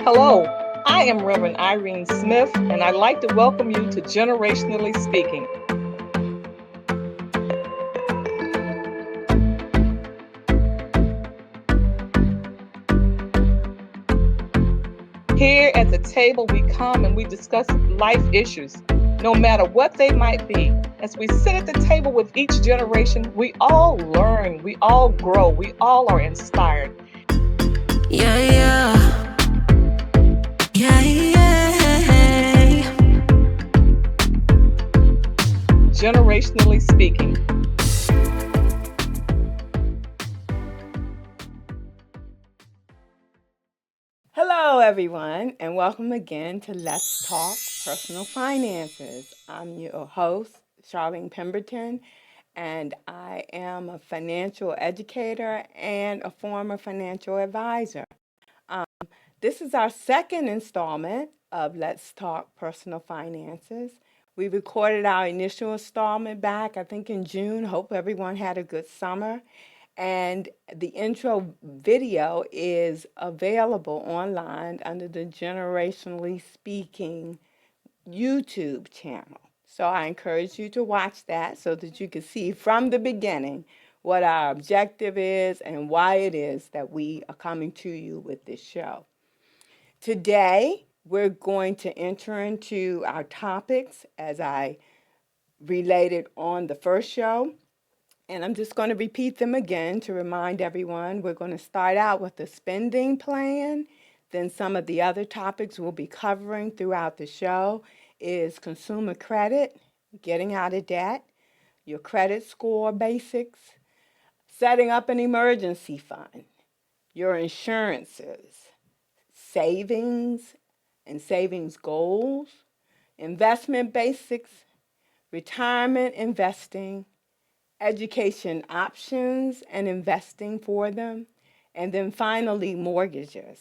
Hello, I am Reverend Irene Smith, and I'd like to welcome you to Generationally Speaking. Here at the table, we come and we discuss life issues, no matter what they might be. As we sit at the table with each generation, we all learn, we all grow, we all are inspired. Yeah, yeah. Yeah, yeah. Generationally Speaking. Hello, everyone, and welcome again to Let's Talk Personal Finances. I'm your host, Charlene Pemberton, and I am a financial educator and a former financial advisor. This is our second installment of Let's Talk Personal Finances. We recorded our initial installment back, I think, in June. Hope everyone had a good summer. And the intro video is available online under the Generationally Speaking YouTube channel. So I encourage you to watch that so that you can see from the beginning what our objective is and why it is that we are coming to you with this show. Today, we're going to enter into our topics as I related on the first show. And I'm just going to repeat them again to remind everyone. We're going to start out with the spending plan. Then some of the other topics we'll be covering throughout the show is consumer credit, getting out of debt, your credit score basics, setting up an emergency fund, your insurances, savings and savings goals, investment basics, retirement investing, education options and investing for them, and then finally, mortgages.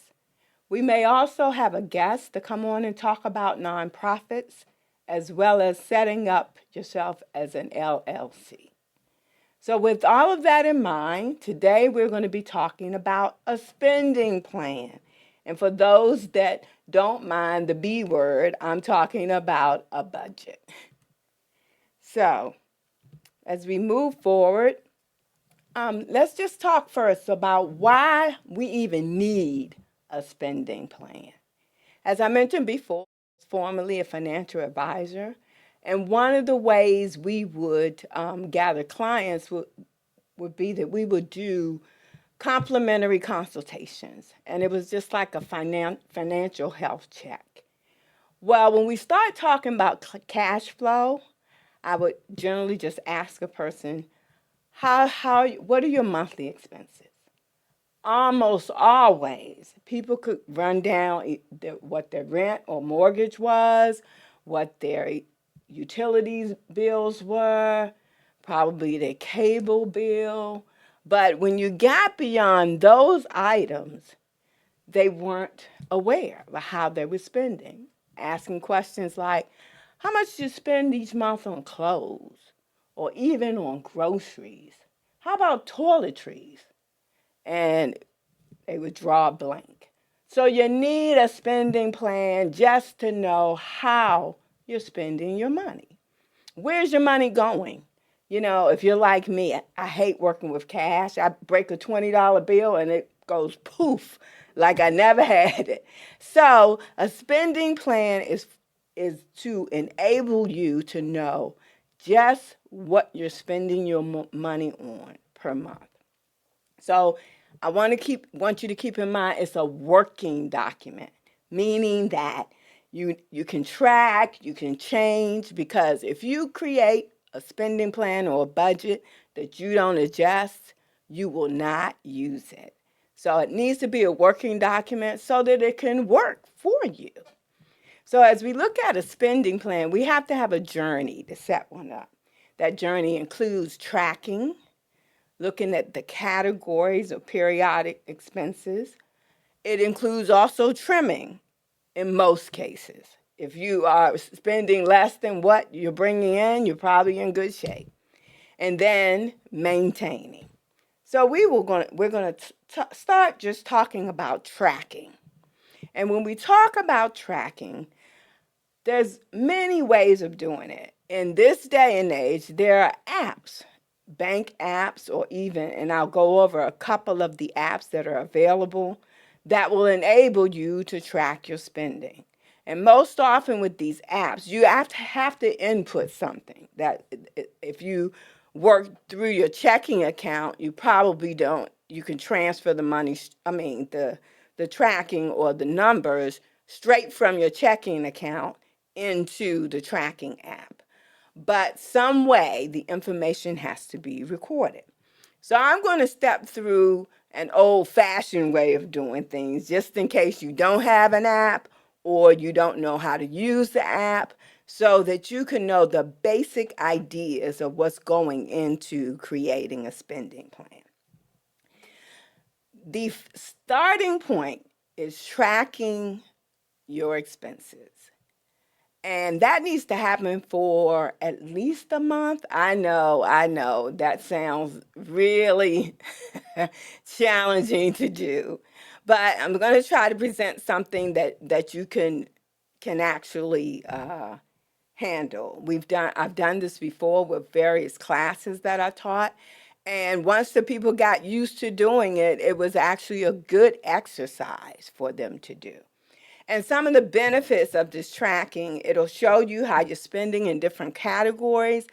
We may also have a guest to come on and talk about nonprofits, as well as setting up yourself as an LLC. So with all of that in mind, today we're going to be talking about a spending plan. And for those that don't mind the B word, I'm talking about a budget. So, as we move forward, let's just talk first about why we even need a spending plan. As I mentioned before, I was formerly a financial advisor, and one of the ways we would gather clients would be that we would do complimentary consultations, and it was just like a financial health check. Well, when we start talking about cash flow, I would generally just ask a person, what are your monthly expenses? Almost always, people could run down what their rent or mortgage was, what their utilities bills were, probably their cable bill. But when you got beyond those items, they weren't aware of how they were spending. Asking questions like, how much do you spend each month on clothes or even on groceries? How about toiletries? And they would draw a blank. So you need a spending plan just to know how you're spending your money. Where's your money going? You know, if you're like me, I hate working with cash. I break a $20 bill and it goes poof, like I never had it. So a spending plan is to enable you to know just what you're spending your money on per month. So I want you to keep in mind it's a working document, meaning that you can track, you can change, because if you create a spending plan or a budget that you don't adjust, you will not use it. So it needs to be a working document so that it can work for you. So as we look at a spending plan, we have to have a journey to set one up. That journey includes tracking, looking at the categories of periodic expenses. It includes also trimming in most cases. If you are spending less than what you're bringing in, you're probably in good shape. And then maintaining. So we're going to start just talking about tracking. And when we talk about tracking, there's many ways of doing it. In this day and age, there are apps, bank apps, or even, and I'll go over a couple of the apps that are available that will enable you to track your spending. And most often with these apps, you have to input something. That if you work through your checking account, you probably don't. You can transfer the money. The tracking or the numbers straight from your checking account into the tracking app. But some way the information has to be recorded. So I'm going to step through an old-fashioned way of doing things just in case you don't have an app or you don't know how to use the app, so that you can know the basic ideas of what's going into creating a spending plan. The starting point is tracking your expenses. And that needs to happen for at least a month. I know, that sounds really challenging to do. But I'm going to try to present something that you can actually handle. I've done this before with various classes that I taught. And once the people got used to doing it, it was actually a good exercise for them to do. And some of the benefits of this tracking, it'll show you how you're spending in different categories,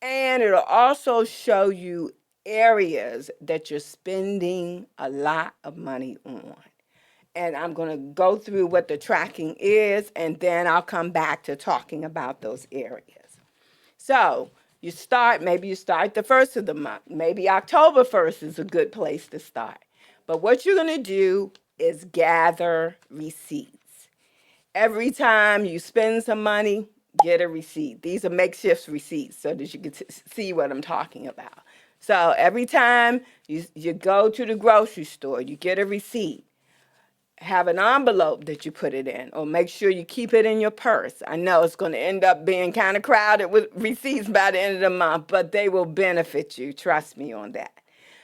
and it'll also show you areas that you're spending a lot of money on. And I'm going to go through what the tracking is, and then I'll come back to talking about those areas. So maybe you start the first of the month. Maybe October 1st is a good place to start. But what you're going to do is gather receipts. Every time you spend some money, get a receipt. These are makeshift receipts so that you can see what I'm talking about. So every time you go to the grocery store, you get a receipt. Have an envelope that you put it in, or make sure you keep it in your purse. I know it's going to end up being kind of crowded with receipts by the end of the month, but they will benefit you. Trust me on that.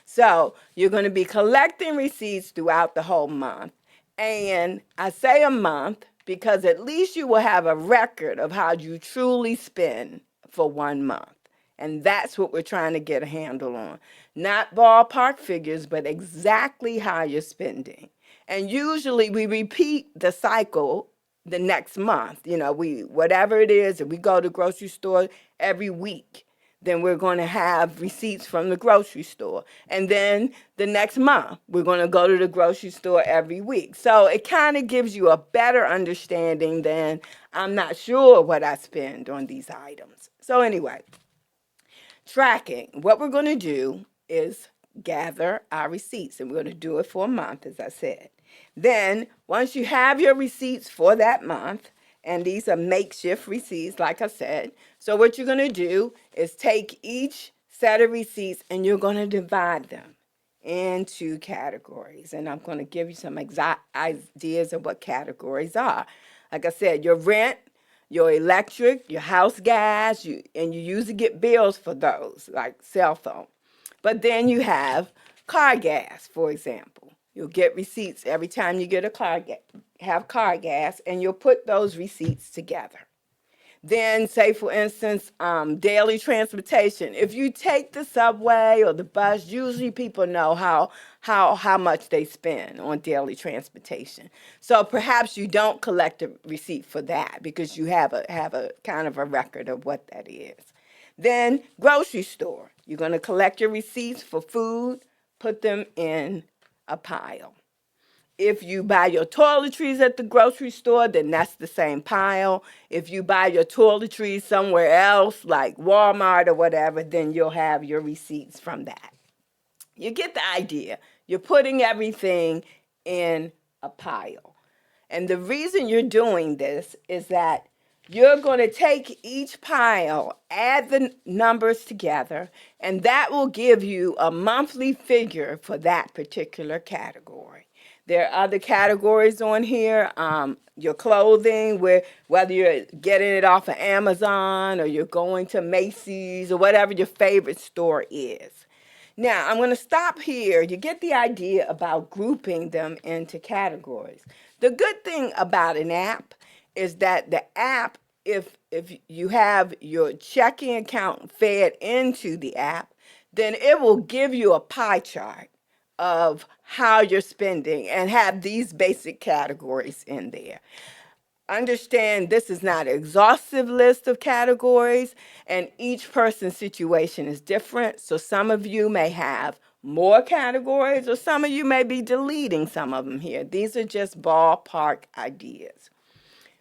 So you're going to be collecting receipts throughout the whole month. And I say a month because at least you will have a record of how you truly spend for 1 month. And that's what we're trying to get a handle on. Not ballpark figures, but exactly how you're spending. And usually we repeat the cycle the next month. Whatever it is, if we go to the grocery store every week, then we're going to have receipts from the grocery store. And then the next month, we're going to go to the grocery store every week. So it kind of gives you a better understanding than I'm not sure what I spend on these items. So anyway, tracking. What we're going to do is gather our receipts, and we're going to do it for a month, as I said. Then, once you have your receipts for that month, and these are makeshift receipts, like I said, so what you're going to do is take each set of receipts and you're going to divide them into categories. And I'm going to give you some exact ideas of what categories are. Like I said, your rent, your electric, your house gas, and you usually get bills for those, like cell phone. But then you have car gas, for example. You'll get receipts every time you get have car gas, and you'll put those receipts together. Then, say for instance, daily transportation. If you take the subway or the bus, usually people know how much they spend on daily transportation. So perhaps you don't collect a receipt for that because you have a kind of a record of what that is. Then grocery store. You're going to collect your receipts for food, put them in a pile. If you buy your toiletries at the grocery store, then that's the same pile. If you buy your toiletries somewhere else, like Walmart or whatever, then you'll have your receipts from that. You get the idea. You're putting everything in a pile. And the reason you're doing this is that you're going to take each pile, add the numbers together, and that will give you a monthly figure for that particular category. There are other categories on here. Your clothing, whether you're getting it off of Amazon or you're going to Macy's or whatever your favorite store is. Now, I'm going to stop here. You get the idea about grouping them into categories. The good thing about an app is that the app, if you have your checking account fed into the app, then it will give you a pie chart of how you're spending and have these basic categories in there. Understand this is not an exhaustive list of categories, and each person's situation is different. So some of you may have more categories, or some of you may be deleting some of them here. These are just ballpark ideas.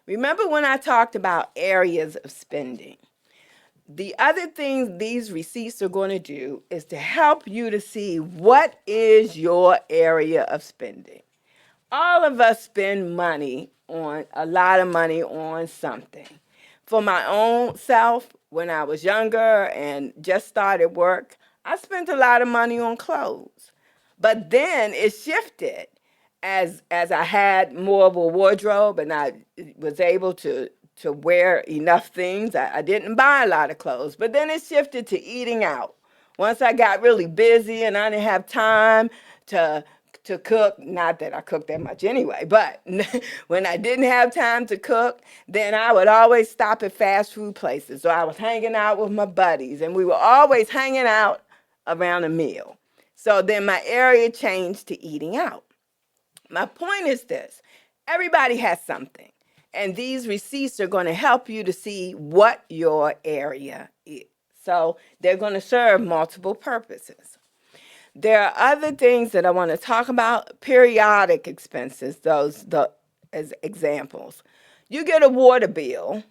Remember when I talked about areas of spending? The other thing these receipts are going to do is to help you to see what is your area of spending. All of us spend money on a lot of money on something. For my own self, when I was younger and just started work, I spent a lot of money on clothes. But then it shifted as I had more of a wardrobe and I was able to wear enough things. I didn't buy a lot of clothes, but then it shifted to eating out. Once I got really busy and I didn't have time to cook, not that I cooked that much anyway, but when I didn't have time to cook, then I would always stop at fast food places. So I was hanging out with my buddies and we were always hanging out around a meal. So then my area changed to eating out. My point is this: everybody has something, and these receipts are going to help you to see what your area is. So they're going to serve multiple purposes. There are other things that I want to talk about. Periodic expenses, as examples. You get a water bill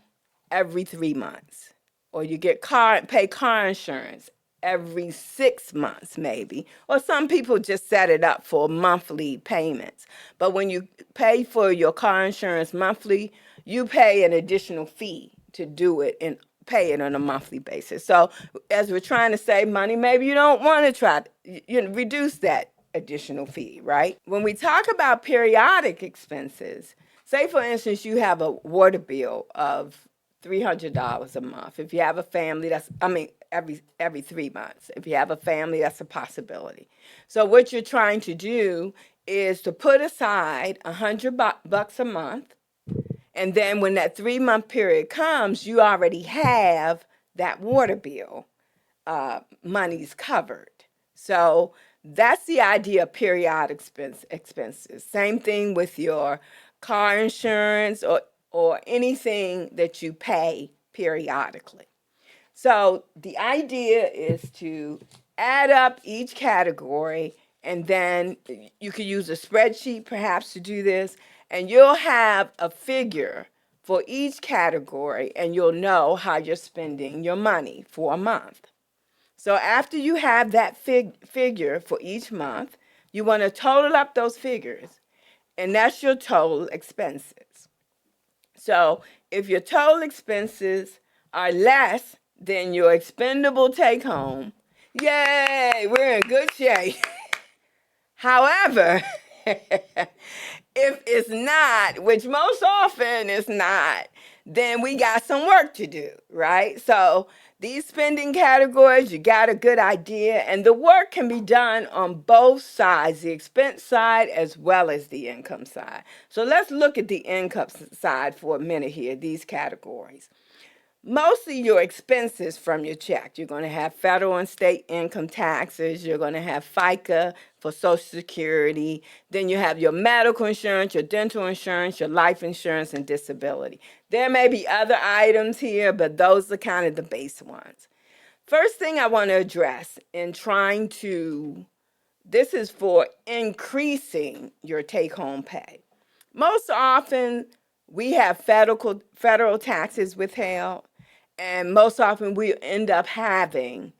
every 3 months, or you pay car insurance every 6 months maybe, or some people just set it up for monthly payments. But when you pay for your car insurance monthly, you pay an additional fee to do it and pay it on a monthly basis. So as we're trying to save money, maybe you don't want to try to reduce that additional fee, right? When we talk about periodic expenses, say for instance you have a water bill of $300 a month. If you have a family, every 3 months. If you have a family, that's a possibility. So what you're trying to do is to put aside $100 a month, and then when that 3-month period comes, you already have that water bill money's covered. So that's the idea of periodic expenses. Same thing with your car insurance or anything that you pay periodically. So the idea is to add up each category, and then you could use a spreadsheet perhaps to do this, and you'll have a figure for each category, and you'll know how you're spending your money for a month. So after you have that figure for each month, you want to total up those figures, and that's your total expenses. So if your total expenses are less than your expendable take home, yay, we're in good shape. However, if it's not, which most often it's not, then we got some work to do, right? So these spending categories, you got a good idea, and the work can be done on both sides, the expense side as well as the income side. So let's look at the income side for a minute here, these categories. Mostly your expenses from your check. You're going to have federal and state income taxes. You're going to have FICA for Social Security. Then you have your medical insurance, your dental insurance, your life insurance, and disability. There may be other items here, but those are kind of the base ones. First thing I want to address in trying to, this is for increasing your take-home pay. Most often, we have federal taxes withheld, and most often we end up having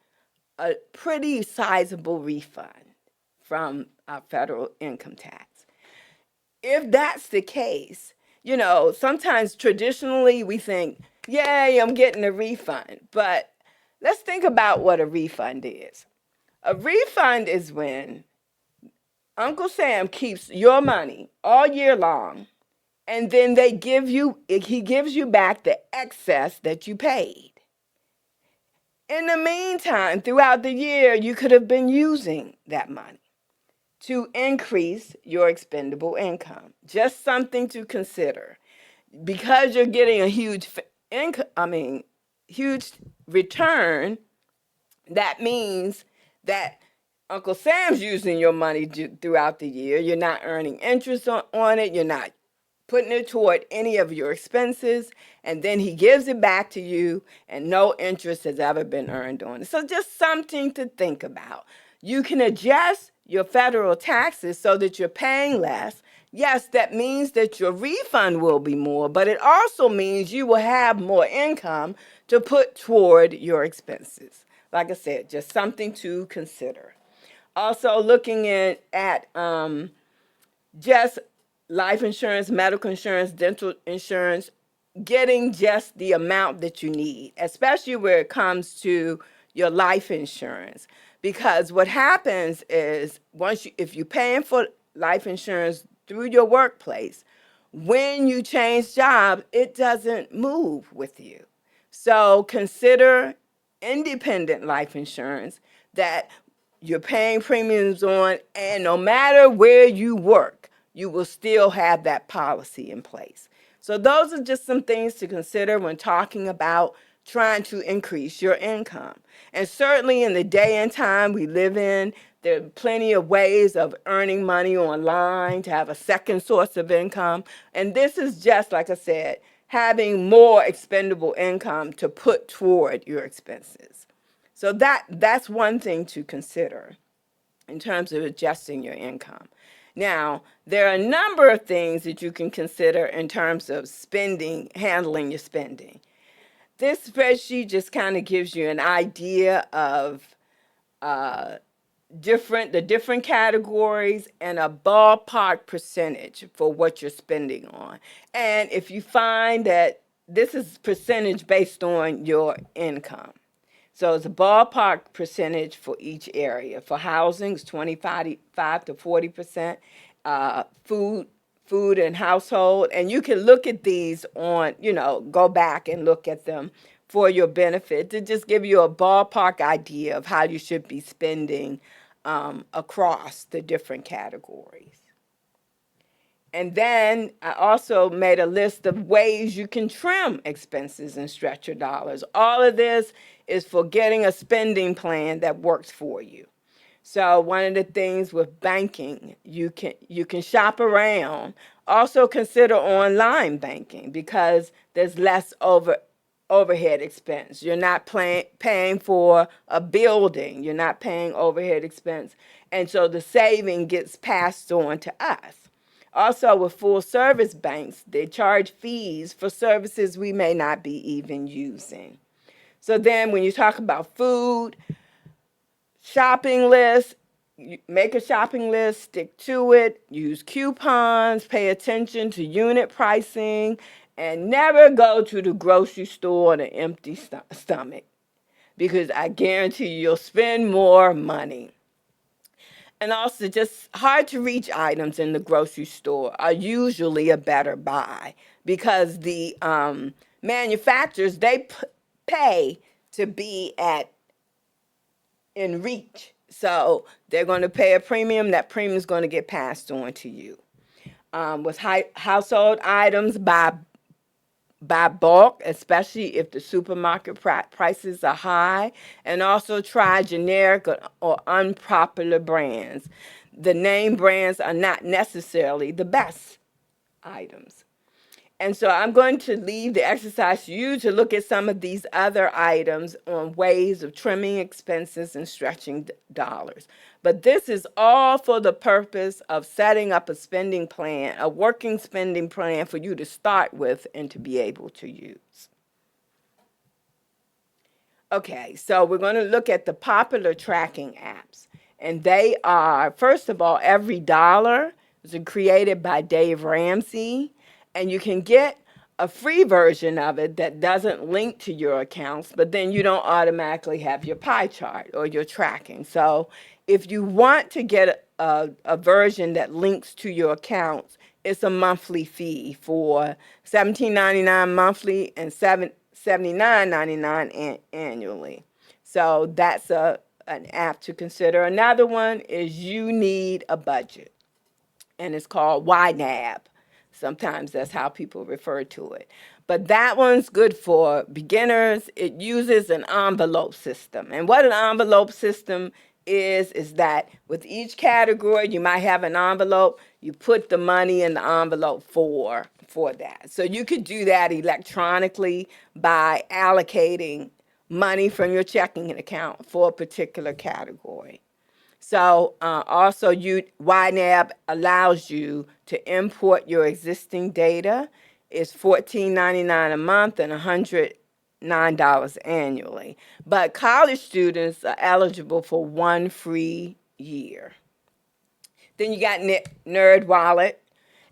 a pretty sizable refund from our federal income tax. If that's the case, sometimes traditionally we think, yay, I'm getting a refund. But let's think about what a refund is. A refund is when Uncle Sam keeps your money all year long, and then he gives you back the excess that you paid. In the meantime, throughout the year, you could have been using that money to increase your expendable income. Just something to consider. Because you're getting a huge huge return, that means that Uncle Sam's using your money throughout the year. You're not earning interest on it. You're not putting it toward any of your expenses, and then he gives it back to you, and no interest has ever been earned on it. So just something to think about. You can adjust your federal taxes so that you're paying less. Yes, that means that your refund will be more, but it also means you will have more income to put toward your expenses. Like I said, just something to consider. Also, looking at just life insurance, medical insurance, dental insurance, getting just the amount that you need, especially where it comes to your life insurance. Because what happens is if you're paying for life insurance through your workplace, when you change jobs, it doesn't move with you. So consider independent life insurance that you're paying premiums on, and no matter where you work, you will still have that policy in place. So those are just some things to consider when talking about trying to increase your income. And certainly in the day and time we live in, there are plenty of ways of earning money online to have a second source of income. And this is just, like I said, having more expendable income to put toward your expenses. So that's one thing to consider in terms of adjusting your income. Now, there are a number of things that you can consider in terms of spending, handling your spending. This spreadsheet just kind of gives you an idea of the different categories and a ballpark percentage for what you're spending on. And if you find that this is percentage based on your income. So it's a ballpark percentage for each area. For housing, it's 25 to 40%. Food and household. And you can look at these on, go back and look at them for your benefit to just give you a ballpark idea of how you should be spending across the different categories. And then I also made a list of ways you can trim expenses and stretch your dollars. All of this is for getting a spending plan that works for you. So one of the things with banking, you can shop around. Also consider online banking because there's less overhead expense. You're not paying for a building. You're not paying overhead expense. And so the saving gets passed on to us. Also, with full service banks, they charge fees for services we may not be even using. So then when you talk about food, shopping list, make a shopping list, stick to it, use coupons, pay attention to unit pricing, and never go to the grocery store on an empty stomach because I guarantee you'll spend more money. And also, just hard to reach items in the grocery store are usually a better buy because the manufacturers, they pay to be in reach. So they're going to pay a premium. That premium is going to get passed on to you. With household items, buy bulk, especially if the supermarket prices are high, and also try generic or unpopular brands. The name brands are not necessarily the best items. And so I'm going to leave the exercise to you to look at some of these other items on ways of trimming expenses and stretching dollars. But this is all for the purpose of setting up a spending plan, a working spending plan for you to start with and to be able to use. Okay, so we're going to look at the popular tracking apps. And they are, first of all, Every Dollar was created by Dave Ramsey. And you can get a free version of it that doesn't link to your accounts, but then you don't automatically have your pie chart or your tracking. So if you want to get a version that links to your accounts, it's a monthly fee for $17.99 monthly and $79.99 annually. So that's an app to consider. Another one is You Need a Budget, and it's called YNAB. Sometimes that's how people refer to it. But that one's good for beginners. It uses an envelope system. And what an envelope system is that with each category, you might have an envelope. You put the money in the envelope for that. So you could do that electronically by allocating money from your checking account for a particular category. So also, YNAB allows you to import your existing data. It's $14.99 a month and $109 annually. But college students are eligible for one free year. Then you got Nerd Wallet.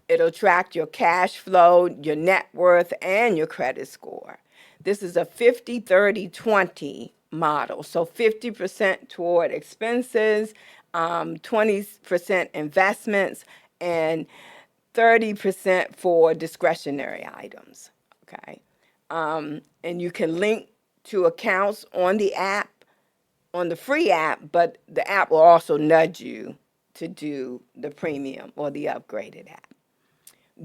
It'll track your cash flow, your net worth, and your credit score. This is a 50-30-20 model. So 50% toward expenses, 20% investments, and 30% for discretionary items. Okay. And you can link to accounts on the app, on the free app, but the app will also nudge you to do the premium or the upgraded app.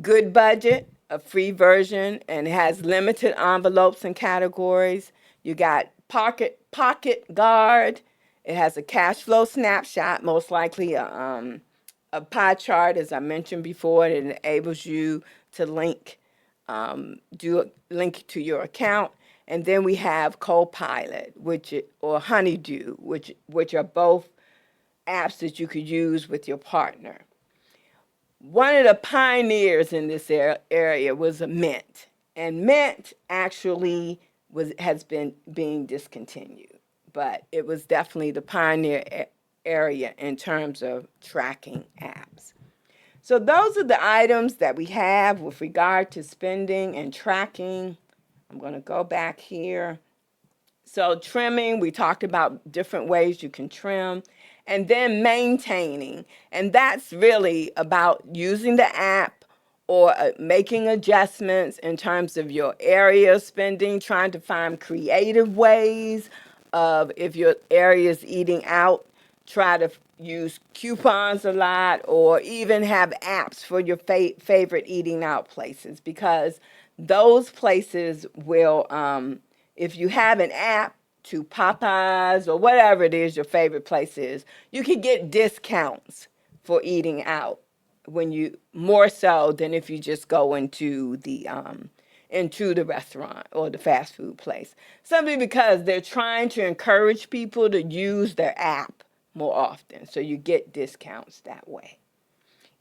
Good Budget, a free version, and it has limited envelopes and categories. You got Pocket Guard. It has a cash flow snapshot, most likely a pie chart, as I mentioned before. It enables you to link to your account. And then we have Copilot, or Honeydew, which are both apps that you could use with your partner. One of the pioneers in this area was Mint, and Mint actually has been being discontinued, but it was definitely the pioneer area in terms of tracking apps. So those are the items that we have with regard to spending and tracking. I'm going to go back here. So trimming, we talked about different ways you can trim, and then maintaining. And that's really about using the app or making adjustments in terms of your area of spending, trying to find creative ways of, if your area is eating out, try to use coupons a lot, or even have apps for your favorite eating out places, because those places will, if you have an app to Popeyes or whatever it is your favorite place is, you can get discounts for eating out when you, more so than if you just go into the restaurant or the fast food place. Simply because they're trying to encourage people to use their app more often, so you get discounts that way.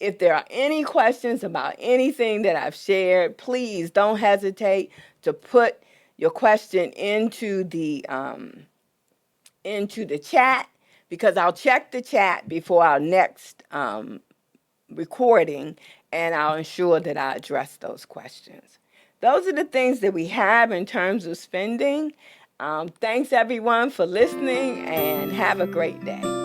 If there are any questions about anything that I've shared, please don't hesitate to put your question into the chat, because I'll check the chat before our next recording, and I'll ensure that I address those questions. Those are the things that we have in terms of spending. Thanks everyone for listening, and have a great day.